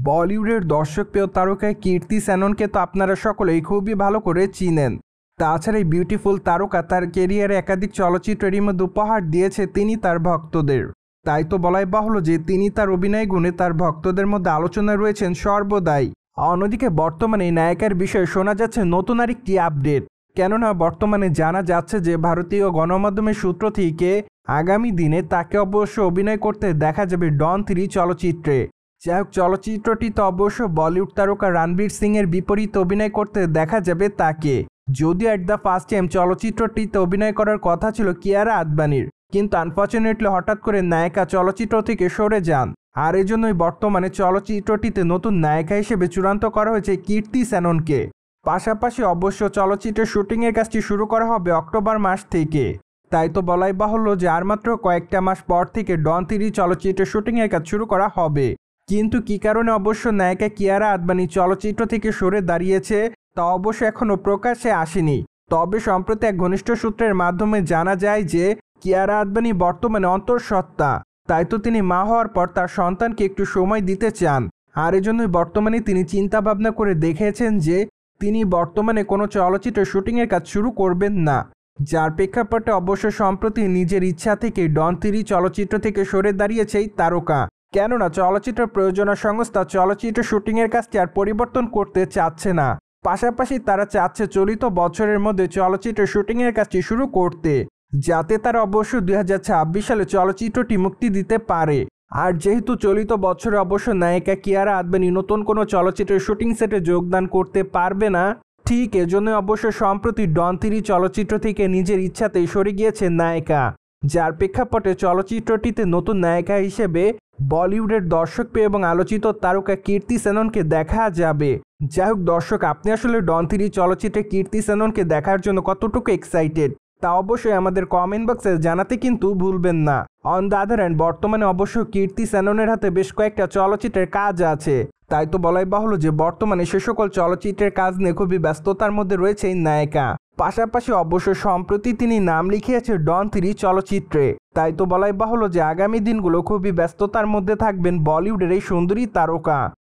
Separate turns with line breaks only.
বলিউডের দর্শকপ্রিয় তারকা কীর্তি শ্যাননকে তো আপনারা সকলেই খুবই ভালো করে চিনেন। তাছাড়া এই বিউটিফুল তারকা তার ক্যারিয়ারে একাধিক চলচ্চিত্রের মধ্যে উপহার দিয়েছে তিনি তার ভক্তদের। তাই তো বলাই বাহুল্য যে তিনি তার অভিনয় গুণে তার ভক্তদের মধ্যে আলোচনায় রয়েছেন সর্বদাই। অন্যদিকে বর্তমানে এই নায়িকার বিষয়ে শোনা যাচ্ছে নতুন আরেকটি আপডেট। কেননা বর্তমানে জানা যাচ্ছে যে ভারতীয় গণমাধ্যমের সূত্র থেকে আগামী দিনে তাকে অবশ্য অভিনয় করতে দেখা যাবে ডন 3 চলচ্চিত্রে। যাই হোক, চলচ্চিত্রটিতে অবশ্য বলিউড তারকা রণবীর সিং এর বিপরীতে অভিনয় করতে দেখা যাবে তাকে। যদিও এট দ্য ফার্স্ট টাইম চলচ্চিত্রটিতে অভিনয় করার কথা ছিল কিয়ারা আদবানির, কিন্তু আনফর্চুনেটলি হঠাৎ করে নায়িকা চলচ্চিত্র থেকে সরে যান। আর এজন্যই বর্তমানে চলচ্চিত্রটিতে নতুন নায়িকা হিসেবে চূড়ান্ত করা হয়েছে কীর্তি শ্যাননকে। পাশাপাশি অবশ্য চলচ্চিত্রের শুটিংয়ের কাজটি শুরু করা হবে অক্টোবর মাস থেকে। তাই তো বলাই বাহুল্য যে আর মাত্র কয়েকটা মাস পর থেকে ডন 3 চলচ্চিত্রের শুটিংয়ের কাজ শুরু করা হবে। কিন্তু কী কারণে অবশ্য নায়িকা কিয়ারা আদবানি চলচ্চিত্র থেকে সরে দাঁড়িয়েছে তা অবশ্য এখনও প্রকাশ্যে আসেনি। তবে সম্প্রতি এক ঘনিষ্ঠ সূত্রের মাধ্যমে জানা যায় যে কিয়ারা আদবানি বর্তমানে অন্তঃসত্ত্বা। তাই তো তিনি মা হওয়ার পর তার সন্তানকে একটু সময় দিতে চান। আর এজন্যই বর্তমানে তিনি চিন্তা ভাবনা করে দেখেছেন যে তিনি বর্তমানে কোনো চলচ্চিত্রের শুটিংয়ের কাজ শুরু করবেন না। যার প্রেক্ষাপটে অবশ্য সম্প্রতি নিজের ইচ্ছা থেকে ডন 3 চলচ্চিত্র থেকে সরে দাঁড়িয়েছে এই তারকা। কেননা চলচ্চিত্র প্রযোজনা সংস্থা চলচ্চিত্র শুটিংয়ের কাজটি আর পরিবর্তন করতে চাচ্ছে না। পাশাপাশি তারা চাচ্ছে চলিত বছরের মধ্যে চলচ্চিত্র শুটিংয়ের কাজটি শুরু করতে, যাতে তারা অবশ্য 2026 সালে চলচ্চিত্রটি মুক্তি দিতে পারে। আর যেহেতু চলিত বছরে অবশ্য নায়িকা কিয়ারা আদবানি নতুন কোনো চলচ্চিত্রের শুটিং সেটে যোগদান করতে পারবে না, ঠিক এজন্য অবশ্য সম্প্রতি ডন 3 চলচ্চিত্র থেকে নিজের ইচ্ছাতেই সরে গিয়েছে নায়িকা। যার প্রেক্ষাপটে চলচ্চিত্রটিতে নতুন নায়িকা হিসেবে বলিউডের দর্শকপ্রিয় এবং আলোচিত তারকা কীর্তি শ্যাননকে দেখা যাবে। যাই হোক দর্শক, আপনি আসলে ডন 3 চলচ্চিত্রে কীর্তি শ্যাননকে দেখার জন্য কতটুকু এক্সাইটেড তা অবশ্যই আমাদের কমেন্ট বক্সে জানাতে কিন্তু ভুলবেন না। অন দ্য আদার হ্যান্ড বর্তমানে অবশ্য কীর্তি শ্যাননের হাতে বেশ কয়েকটা চলচ্চিত্রের কাজ আছে। তাই তো বলাই বাহুল্য যে বর্তমানে সে সকল চলচ্চিত্রের কাজ নিয়ে খুবই ব্যস্ততার মধ্যে রয়েছে এই নায়িকা। পাশাপাশি অবশ্য সম্প্রতি তিনি নাম লিখিয়েছে ডন 3 চলচ্চিত্রে। তাই তো বলাই বাহুল্য যে আগামী দিনগুলো খুবই ব্যস্ততার মধ্যে থাকবেন বলিউডের এই সুন্দরী তারকা।